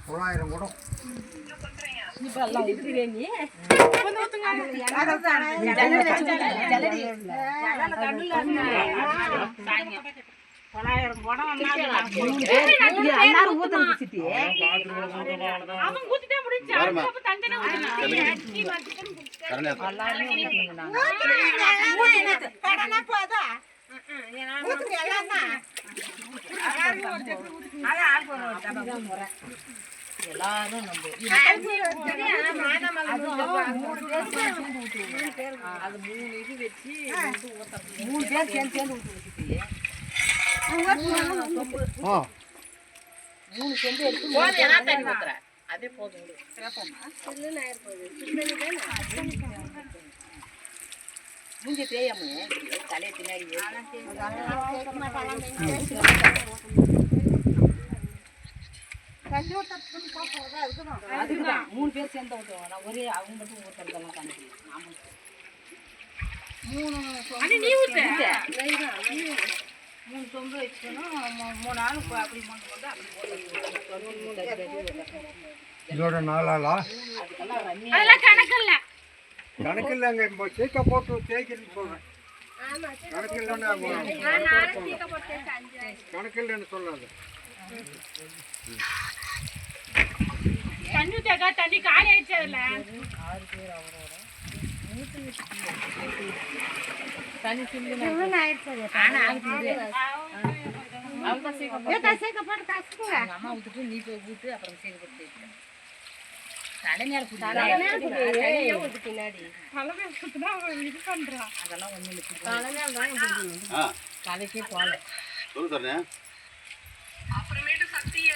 தொள்ளாயிரம் கூட எல்லாரும் அது 3 இது வச்சு 3 பேர் சேர்ந்து ஊற்றி 3 செண்டு எடுத்து தண்ணி ஊத்துறேன் அதே போதும் மூஞ்சி தேயாம தலையை பின்னாடி அதுக்குதான் 3 பேர் சேர்ந்து ஊற்றுவாங்க நான் ஒரே அவங்க மட்டும் ஊற்றுறதெல்லாம் கணக்கு 3 சொம்பு வச்சுக்கணும் 3 ஆள் அப்படி போட்டு இதோட 4 ஆளா கணக்கு இல்லைங்க சீக்கா போட்டு தேய்க்கிறேன்னு சொல்றேன் கணக்கு இல்லைன்னு சொல்லாது தண்ணி காலி ஆயிடுச்சு அதுல 6 பேர் அவரோட தண்ணி அம்மா ஊத்துட்டு நீ போய் ஊத்து அப்புறம் சீக்கிரம் தலைமையால பின்னாடி அதெல்லாம் ஒண்ணு தலைக்கே போல சொல்லு. அப்புறமேட்டு சக்திய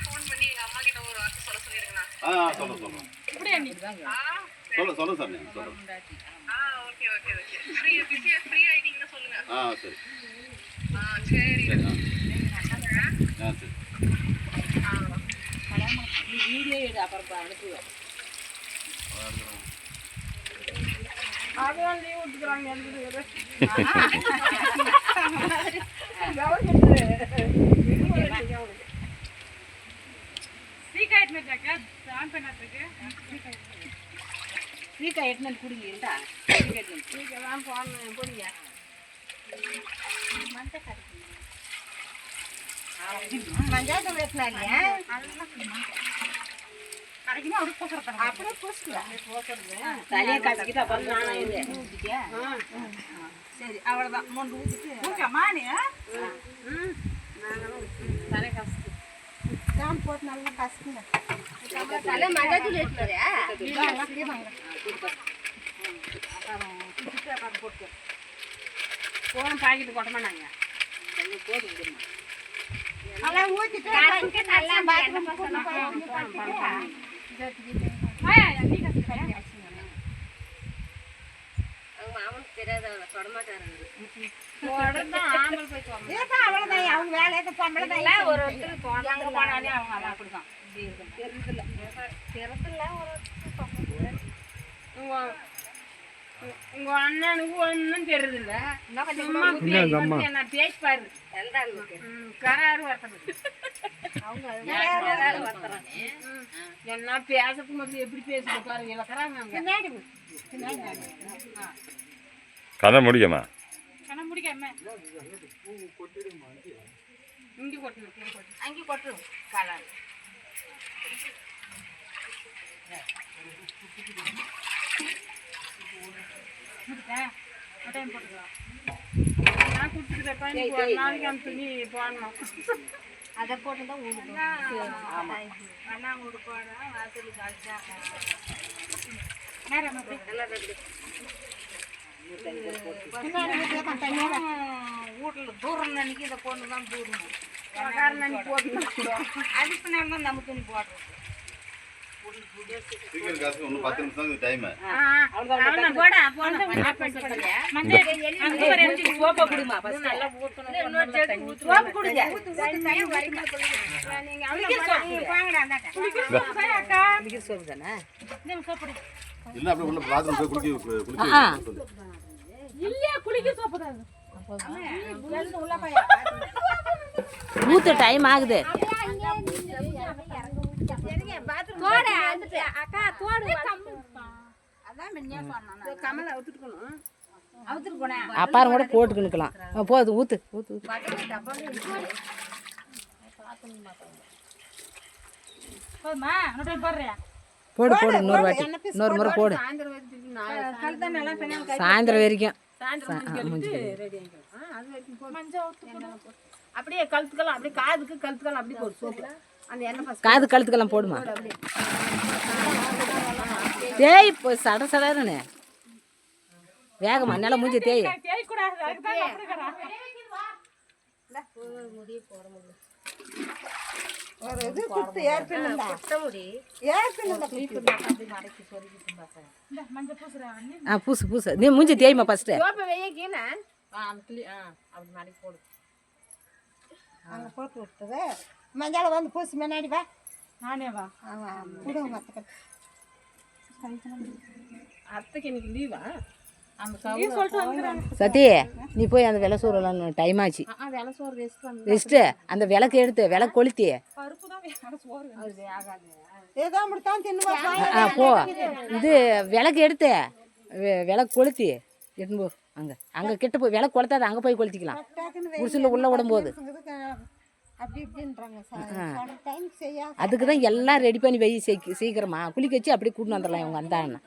ஃபோன் பண்ணி எங்க அம்மா கிட்ட ஒரு வார்த்தை சொல்ல சொல்லிருக்கேன். சொல்லு. இப்படியே நிக்குதாங்க. சொல்லு சார் நீ சொல்லு. ஓகே. ஃப்ரீ ஆயிட்டீங்கன்னா சொல்லுங்க. சரி. சரி. சரி. வீடியோ எடு அப்புறம் அனுப்புவேன். அதான் லீவ் விட்டுக்கறாங்க எனக்கு. சீக்கிரம் ஜாக்கா ஆன் பண்ணாதீங்க. சீக்கிரம் எட்னல் குடிங்கடா. சீக்கிரம் போன் போடியா. மஞ்சள் வெட்டலாரியா? கரெக்ட்டா ஒரு போறறேன். அப்படியே போஸ்ட்ல. தலைய காச்சிக்கிட்டு அப்புறம் நான் இது ஊத்திட்டியா? சரி அவ்வளவுதான். மொண்டு ஊத்திட்டு. ஊக்கமா நீ? தலை காசு. நான் போட்டு நல்லா காசுங்க. தலை மஞ்சள் தூள் ஏத்துறயா? அப்படியே வாங்க. அப்புறம் போட்டு. போன் பாக்கெட் கொட்டமானாங்க. தண்ணி போடுங்க. அல ஊத்திட்டு கரண்ட் நல்லா பாத்ரூம் போட்டு பாருங்க. ஆயா நீ கஷ்ட பாருங்க. அவங்க மாமனுக்கு தெரியாதவங்க தொட மாட்டாரு. தொடர்ந்து ஆம்பல் போய் போவாங்க. ஏதா அவ்வளவுதான் அவங்க வேலையை பொம்பளை தான் ஒரு இடத்துக்கு போனாங்க போனாலே அவங்க அத அப்படிதான். தெரியல ஒரு உங்க அண்ணனுக்கு ஒன்றும் தெரியல. என்ன பேசி பாரு கராறு வரது என்ன பேசுறதுக்கு மட்டும் எப்படி பேசுது பாருங்க இலக்கறாங்க கதை முடிக்கமா கதை முடிக்காம இங்கே கொட்டணும் அங்கே கொட்டணும் காலாறு டைம் போட்டுக்கலாம் நான் கொடுத்துக்கிறேன் ஒரு நாளைக்கு அந்த துணி போடணும் அதை போட்டு தான் ஊடுக்கும் அண்ணா ஊடு போடுறேன் வாசல் கழிச்சா நேரம் வீட்டில் தூரம் அன்னைக்கு இதை கொண்டு தான் தூரணும் அன்னைக்கு போட்டு அதுக்கு நேரம் தான் நம்ம துணி போடுறோம் சீக்கிரம் காசு இன்னும் 10 நிமிஷம் தான் டைம். அவ்வளவுதான் போடா போடா மஞ்சள் அங்க ஒரு எம்ஜி சோப்பு குடுமா ஃபர்ஸ்ட் நல்லா ஊத்தணும் இன்னொரு செடி சோப்பு குடுங்க டைம் வரைக்கும் நீங்க அவ்வளவு வாங்கடா அந்தாட்ட குளிக்க அக்கா குளிக்க சோப்பு தானே இந்த சோப்பு இல்ல அப்படியே உள்ள பாத்ரூம் போய் குளிக்க சொல்லு. இல்ல குளிக்க சோப்பு தான் ஊத்து டைம் ஆகுது அக்கா தோடு அதான் மின்னியா சொன்னா கமல அவுத்துக்கணும் அவுத்துட்டு போனேன் அப்பாரம் கூட போட்டுக்கணுக்கலாம் போகுது ஊத்து ஊத்து ஊத்து போதுமா நோட் போடுறியா போடு போடு இன்னொரு வாட்டி இன்னொரு முறை போடு கழுத்தா நல்லா பெண்ணா சாயந்தரம் வரைக்கும் அப்படியே கழுத்துக்கலாம் அப்படியே காதுக்கு கழுத்துக்கலாம் அப்படியே போடு சோப்பு அந்த எண்ணெய் காது கழுத்துக்கெல்லாம் போடுமா தேய் இப்போ சட சடன்னு வேகமா நல்லா மூஞ்சி தேய் பூசு பூசு நீ மூஞ்சி தேய்மா ஃபர்ஸ்ட் போட்டு விட்டுது மஞ்சள் வந்து பூசி முன்னாடி வா நானே வா விடுங்க அத்தைக்கு எனக்கு லீவா சத்தி நீ போய் அந்த விலை சோறுலாம் டைம் ஆச்சு வேலை சோறு ரெஸ்ட் ரெஸ்ட்டு அந்த விளக்கு எடுத்து விளக்கு கொளுத்தி பருப்பு தான் வேலை சோறு ஆகாது ஏதோ அப்படித்தான் தின்னுவா போ இது விளக்கு எடுத்து விளக்கு கொளுத்தி எடுத்து போ அங்கே கிட்ட போய் விளக்கு கொளுத்தாது அங்கே போய் கொளுத்திக்கலாம் குடிசில் உள்ள விடும்போது அப்படி இப்படின்றாங்க டைம் செய்யா அதுக்கு தான் எல்லாம் ரெடி பண்ணி வை சீக்கிரமா குளிக்க வச்சு அப்படியே கூட்டின்னு வந்துடலாம் இவங்க வந்தாங்கன்னா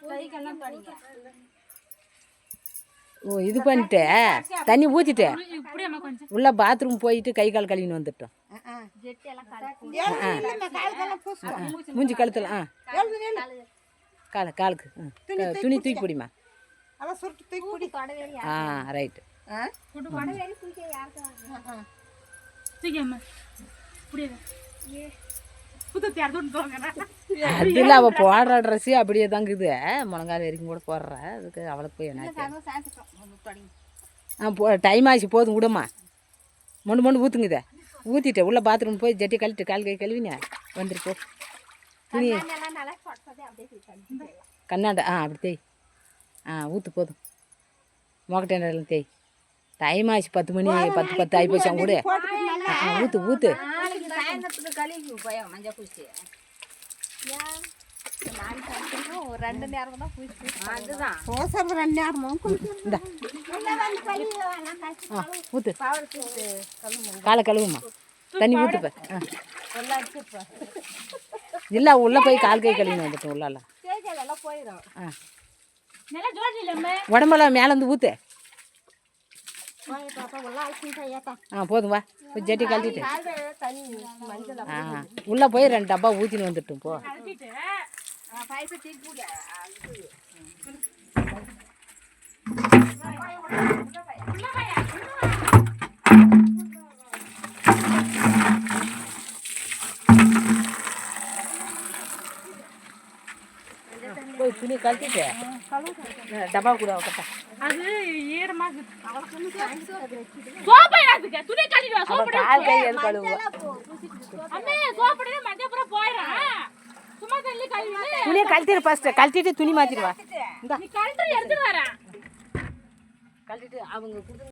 ஓ இது பண்ணிட்டு தண்ணி ஊற்றிட்டு உள்ள பாத்ரூம் போயிட்டு கை கால் கழுவின்னு வந்துட்டோம் மூஞ்சி கழுத்துல காலுக்கு துணி தூக்கி பிடிமா ரைட்டு அதில் அவள் போடுற ட்ரெஸ்ஸு அப்படியே தாங்குது முழங்கால் வரைக்கும் கூட போடுற அதுக்கு அவளுக்கு போய் என்ன டைம் ஆச்சு போதும் விடுமா மொண்டு ஊற்றுங்குதே ஊற்றிட்டு உள்ள பாத்ரூம் போய் ஜட்டி கழுவிட்டு கால் கை கழுவினே வந்துட்டு போ துணி கண்ணாண்டா அப்படி தேய் ஊற்று போதும் மொக்கட்டேண்டெல்லாம் தேய் டைம் ஆச்சு 10 மணி 10 ஆகி போச்சு அவங்க கூட ஊற்று சாயந்தரத்துக்கு கழுவி போய் மஞ்சள் பூசி ரெண்டு நேரம் தான் பூசி அதுதான் சோசம் 2 நேரமும் இந்தா ஊற்று காலை கழுவுமா தண்ணி ஊற்றுப்ப இல்லை உள்ளே போய் கால் கை கழுவின்னு வந்துட்டோம் உள்ளால போயிடும் உடம்பெல்லாம் மேலேருந்து ஊற்று போதும் வா போய் ஜட்டி கழட்டிட்டு உள்ளே போய் 2 டப்பா ஊற்றின்னு வந்துட்டோம் போ போய் துணி கழட்டிட்டு டப்பா கூட கட்டா அது ஈரமா சோப்பு அதுக்கு துணி கழுவி சோப்பு கால் கை எது கழுவு அம்மே சோப்பு மஞ்சள் பூரா போயிடும் சும்மா தள்ளி கழுவி துணியை கழட்டிடு ஃபர்ஸ்ட் கழட்டிட்டு துணி மாத்திடுவா நீ கழட்டி எடுத்துட்டு வரேன் கழட்டிட்டு அவங்க